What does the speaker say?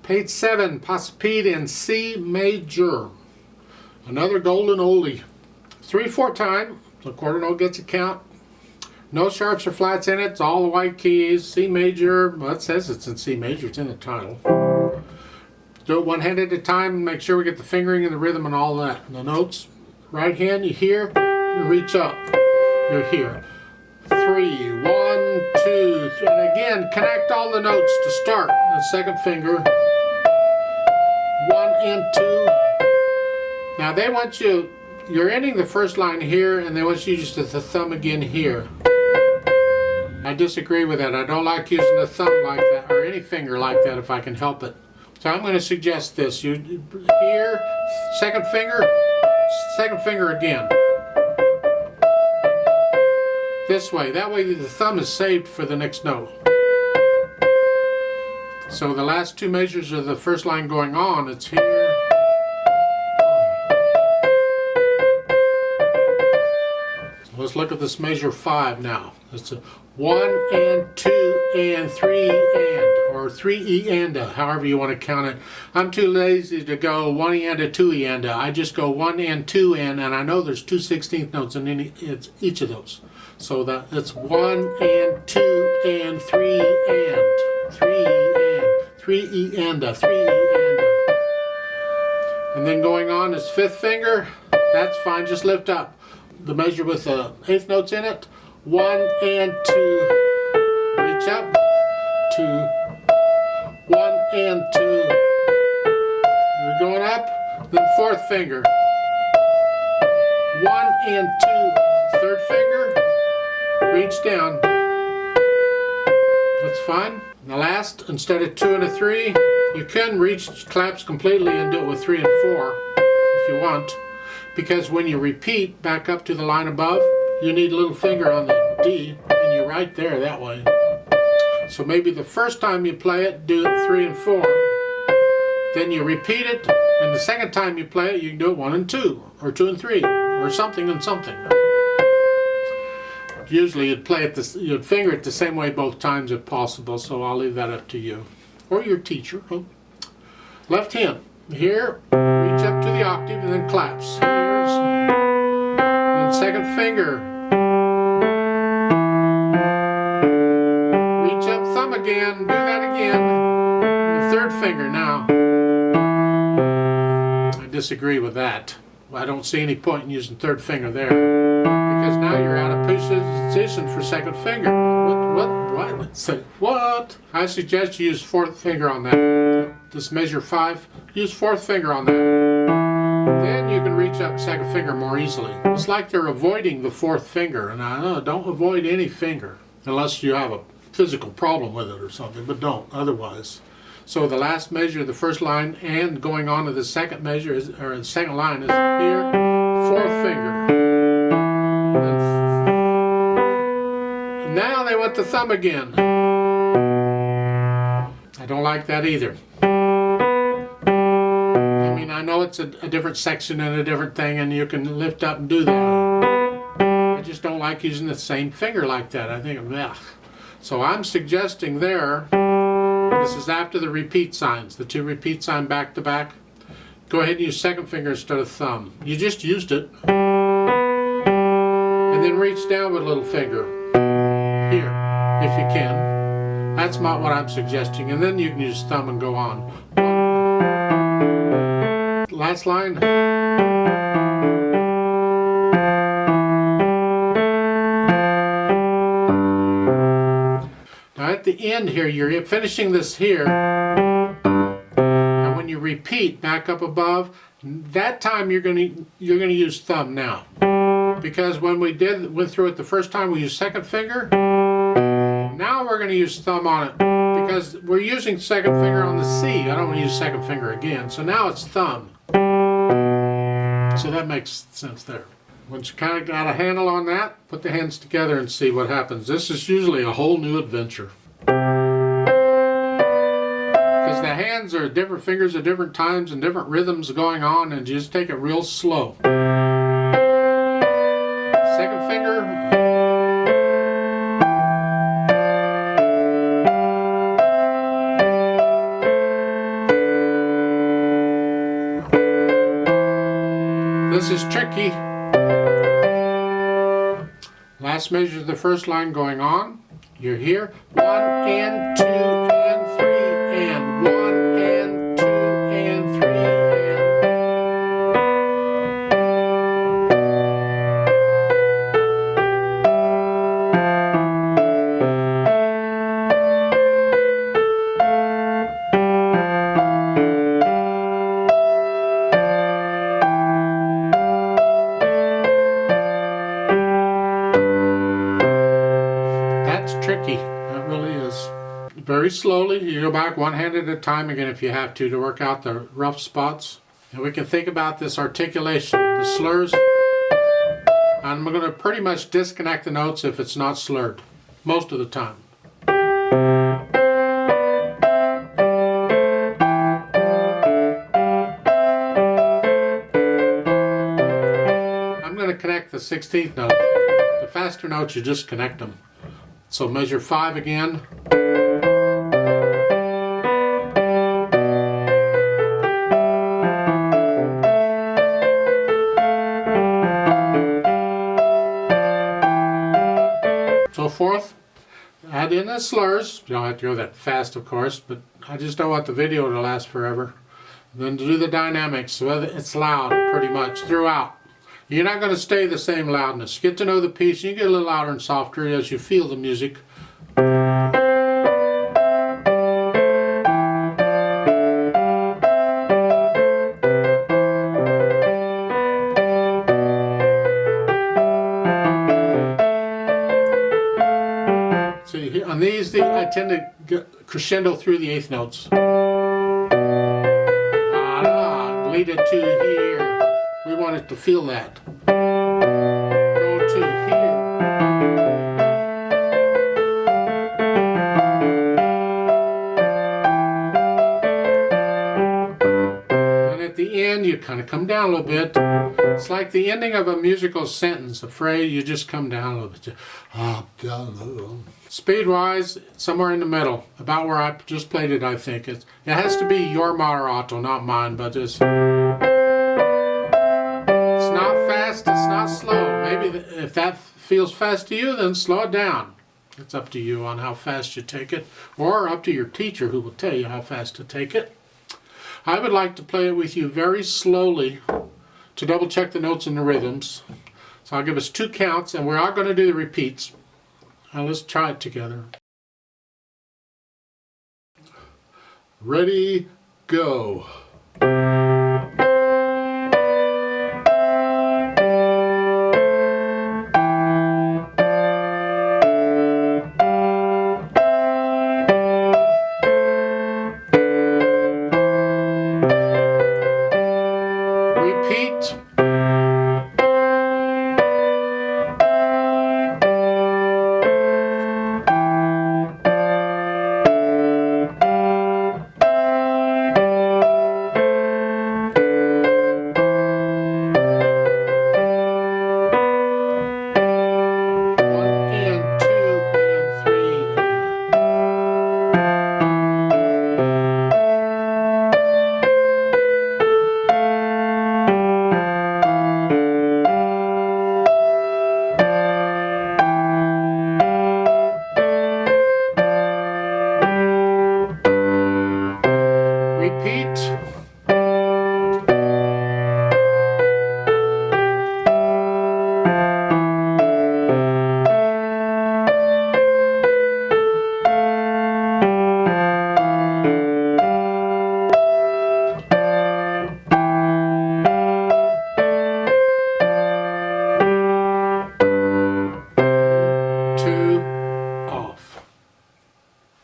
Page 7, Passepied in C major. Another golden oldie. 3/4 time, the quarter note gets a count. No sharps or flats in it, it's all the white keys. C major, well, it says it's in C major, it's in the title. Do it one hand at a time and make sure we get the fingering and the rhythm and all that. And the notes, right hand, you hear, you reach up, you're here. 3, 1, 2, 3, and again, connect all the notes to start. The second finger, 1 and 2. Now they want you, you're ending the first line here, and they want you to use the thumb again here. I disagree with that. I don't like using the thumb like that, or any finger like that if I can help it. So I'm going to suggest this. You here, second finger again. This way. That way the thumb is saved for the next note. So the last two measures of the first line going on, it's here. So let's look at this measure 5 now. It's a 1 and 2 and 3 and, or 3 E and a, however you want to count it. I'm too lazy to go 1 E and a, 2 E and a. I just go 1 and 2 and I know there's 2 16th notes in each of those. So that's 1 and 2 and 3 and 3 and 3 E and a, 3 E and a. And then going on is 5th finger. That's fine, just lift up. The measure with the 8th notes in it. 1 and 2. Reach up. 2. 1 and 2. You're going up. Then 4th finger. 1 and 2. 3rd finger. Reach down. That's fine. And the last, instead of 2 and a 3, you can reach claps completely and do it with 3 and 4 if you want. Because when you repeat back up to the line above, you need a little finger on the D, and you're right there that way. So maybe the first time you play it, do it 3 and 4. Then you repeat it, and the second time you play it, you can do it 1 and 2, or 2 and 3, or something and something. Usually you'd play it, you'd finger it the same way both times if possible, so I'll leave that up to you. Or your teacher. Left hand. Here, reach up to the octave and then claps. Here's, then second finger. Reach up, thumb again, do that again. The 3rd finger now. I disagree with that. I don't see any point in using 3rd finger there. Because now you're out of position for 2nd finger. What? I suggest you use 4th finger on that. This measure 5, use 4th finger on that. Then you can reach up 2nd finger more easily. It's like they're avoiding the 4th finger, and I know, don't avoid any finger unless you have a physical problem with it or something, but don't otherwise. So the last measure of the first line and going on to the second measure is, or the second line is here, 4th finger. And now they want the thumb again. I don't like that either. I mean, I know it's a different section and a different thing, and you can lift up and do that. I just don't like using the same finger like that. I think, ugh. So I'm suggesting there, this is after the repeat signs, the 2 repeat sign back to back. Go ahead and use 2nd finger instead of thumb. You just used it. And then reach down with a little finger. Here, if you can. That's not what I'm suggesting. And then you can use thumb and go on. Last line. Now at the end here, you're finishing this here. And when you repeat back up above, that time you're going to use thumb now. Because when we went through it the first time, we used 2nd finger. Now we're going to use thumb on it because we're using 2nd finger on the C. I don't want to use 2nd finger again. So now it's thumb. So that makes sense there. Once you kind of got a handle on that, put the hands together and see what happens. This is usually a whole new adventure. Because the hands are different fingers at different times and different rhythms going on, and you just take it real slow. 2nd finger. This is tricky. Last measure of the first line going on. You're here. 1 and 2 and 3 and 1 and 2 and 3 tricky, that really is. Very slowly, you go back one hand at a time again if you have to work out the rough spots. And we can think about this articulation, the slurs. I'm going to pretty much disconnect the notes if it's not slurred, most of the time. I'm going to connect the 16th note. The faster notes, you just connect them. So measure 5 again. So forth. Add in the slurs. You don't have to go that fast, of course, but I just don't want the video to last forever. Then to do the dynamics, so it's loud pretty much throughout. You're not going to stay the same loudness. Get to know the piece. You get a little louder and softer as you feel the music. See, on these, I tend to get crescendo through the 8th notes. Lead it to here. We want it to feel that. Go to here. And at the end, you kind of come down a little bit. It's like the ending of a musical sentence, a phrase, you just come down a little bit. Speed-wise, somewhere in the middle, about where I just played it, I think. It has to be your moderato, not mine, but it's not fast, it's not slow. Maybe if that feels fast to you, then slow it down. It's up to you on how fast you take it, or up to your teacher who will tell you how fast to take it. I would like to play it with you very slowly to double check the notes and the rhythms. So I'll give us 2 counts, and we are going to do the repeats. Now let's try it together. Ready, go. Repeat. Repeat.